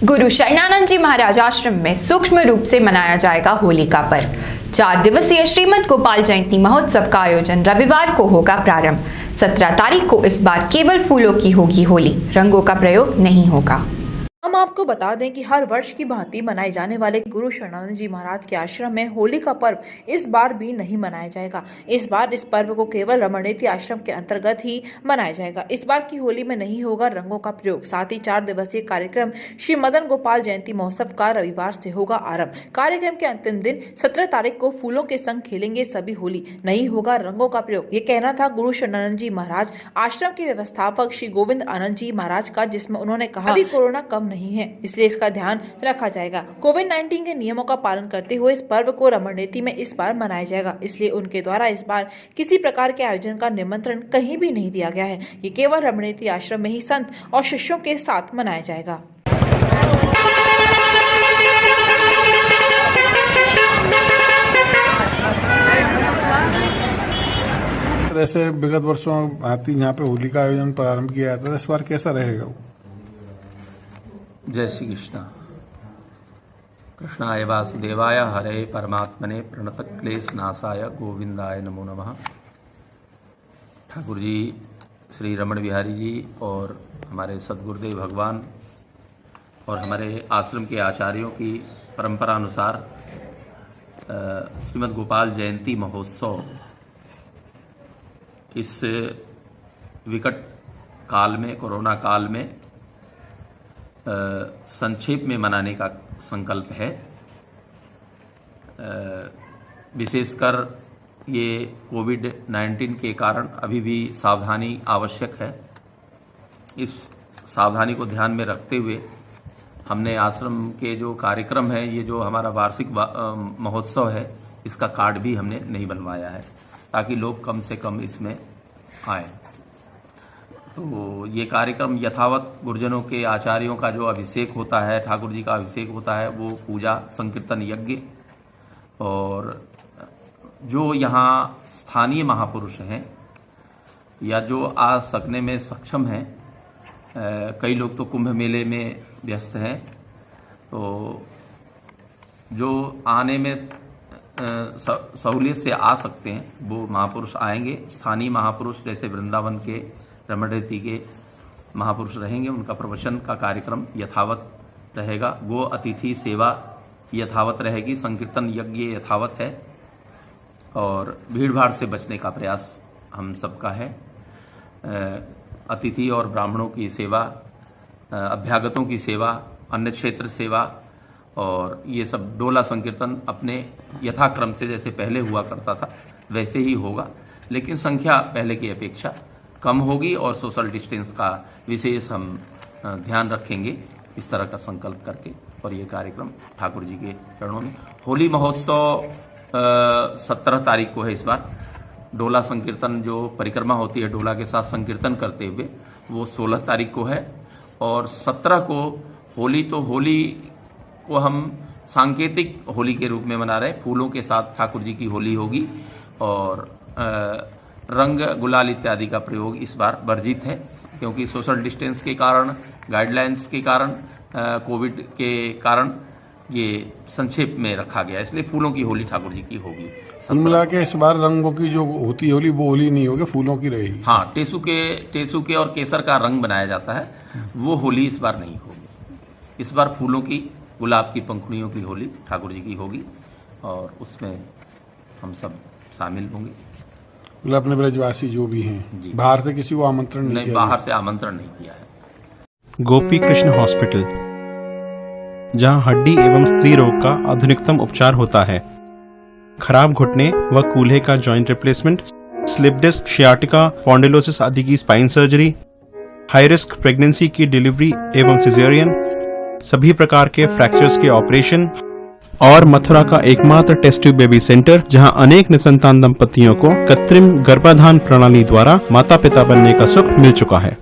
गुरु शरणानंद जी महाराज आश्रम में सूक्ष्म रूप से मनाया जाएगा होली का पर्व। 4 दिवसीय श्रीमद गोपाल जयंती महोत्सव का आयोजन रविवार को होगा प्रारंभ। 17 तारीख को इस बार केवल फूलों की होगी होली, रंगों का प्रयोग नहीं होगा। हम आपको बता दें कि हर वर्ष की भांति मनाए जाने वाले गुरु शरणानंद जी महाराज के आश्रम में होली का पर्व इस बार भी नहीं मनाया जाएगा। इस बार इस पर्व को केवल रमणीति आश्रम के अंतर्गत ही मनाया जाएगा। इस बार की होली में नहीं होगा रंगों का प्रयोग। साथ ही 4 दिवसीय कार्यक्रम श्री मदन गोपाल जयंती महोत्सव का रविवार से होगा आरंभ। कार्यक्रम के अंतिम दिन 17 तारीख को फूलों के संग खेलेंगे सभी होली, नहीं होगा रंगों का प्रयोग। ये कहना था गुरु शरणानंद जी महाराज आश्रम के व्यवस्थापक श्री गोविंद आनंद जी महाराज का, जिसमें उन्होंने कहा अभी कोरोना कम नहीं है, इसलिए इसका ध्यान रखा जाएगा। कोविड-19 के नियमों का पालन करते हुए इस पर्व को रमणीति में इस बार मनाया जाएगा। इसलिए उनके द्वारा इस बार किसी प्रकार के आयोजन का निमंत्रण कहीं भी नहीं दिया गया है। ये केवल रमणीति आश्रम में ही संत और शिष्यों के साथ मनाया जाएगा। ऐसे विगत वर्षों भांति यहाँ पे होली का आयोजन प्रारंभ किया जाता है, इस बार कैसा रहेगा वो? जय श्री कृष्ण। कृष्णाय वासुदेवाय हरे परमात्मने प्रणतक्लेशनाशाय गोविंदाय नमो नमः। ठाकुर जी श्री रमण बिहारी जी और हमारे सद्गुरुदेव भगवान और हमारे आश्रम के आचार्यों की परंपरा अनुसार श्रीमद् गोपाल जयंती महोत्सव इस विकट काल में, कोरोना काल में संक्षेप में मनाने का संकल्प है। विशेषकर ये कोविड-19 के कारण अभी भी सावधानी आवश्यक है। इस सावधानी को ध्यान में रखते हुए हमने आश्रम के जो कार्यक्रम है, ये जो हमारा वार्षिक महोत्सव है, इसका कार्ड भी हमने नहीं बनवाया है ताकि लोग कम से कम इसमें आए। तो ये कार्यक्रम यथावत गुरुजनों के आचार्यों का जो अभिषेक होता है, ठाकुर जी का अभिषेक होता है, वो पूजा संकीर्तन यज्ञ और जो यहाँ स्थानीय महापुरुष हैं या जो आ सकने में सक्षम हैं, कई लोग तो कुंभ मेले में व्यस्त हैं, तो जो आने में सहूलियत से आ सकते हैं वो महापुरुष आएंगे। स्थानीय महापुरुष जैसे वृंदावन के रमणीति के महापुरुष रहेंगे, उनका प्रवचन का कार्यक्रम यथावत रहेगा। गो अतिथि सेवा यथावत रहेगी, संकीर्तन यज्ञ यथावत है और भीड़ भाड़ से बचने का प्रयास हम सबका है। अतिथि और ब्राह्मणों की सेवा, अभ्यागतों की सेवा, अन्य क्षेत्र सेवा और ये सब डोला संकीर्तन अपने यथाक्रम से जैसे पहले हुआ करता था वैसे ही होगा, लेकिन संख्या पहले की अपेक्षा कम होगी और सोशल डिस्टेंस का विशेष हम ध्यान रखेंगे, इस तरह का संकल्प करके। और ये कार्यक्रम ठाकुर जी के चरणों में। होली महोत्सव 17 तारीख को है। इस बार डोला संकीर्तन जो परिक्रमा होती है डोला के साथ संकीर्तन करते हुए, वो 16 तारीख को है और 17 को होली। तो होली को हम सांकेतिक होली के रूप में मना रहे हैं। फूलों के साथ ठाकुर जी की होली होगी और रंग गुलाल इत्यादि का प्रयोग इस बार वर्जित है, क्योंकि सोशल डिस्टेंस के कारण, गाइडलाइंस के कारण, कोविड के कारण ये संक्षेप में रखा गया, इसलिए फूलों की होली ठाकुर जी की होगी। कुल मिला के इस बार रंगों की जो होती होली वो होली नहीं होगी, फूलों की रहेगी। हाँ, टेसू के और केसर का रंग बनाया जाता है, वो होली इस बार नहीं होगी। इस बार फूलों की, गुलाब की पंखुड़ियों की होली ठाकुर जी की होगी और उसमें हम सब शामिल होंगे। अपने ब्रजवासी जो भी हैं, बाहर से किसी को आमंत्रण नहीं, बाहर से आमंत्रण नहीं किया है। गोपी कृष्ण हॉस्पिटल, जहां हड्डी एवं स्त्री रोग का आधुनिकतम उपचार होता है। खराब घुटने व कूल्हे का joint replacement, slip disc, sciatica, spondylosis आदि की spine surgery, high risk pregnancy की डिलीवरी एवं सिजेरियन, सभी प्रकार के फ्रैक्चर्स के ऑपरेशन और मथुरा का एकमात्र टेस्ट ट्यूब बेबी सेंटर, जहां अनेक निसंतान दंपतियों को कृत्रिम गर्भाधान प्रणाली द्वारा माता पिता बनने का सुख मिल चुका है।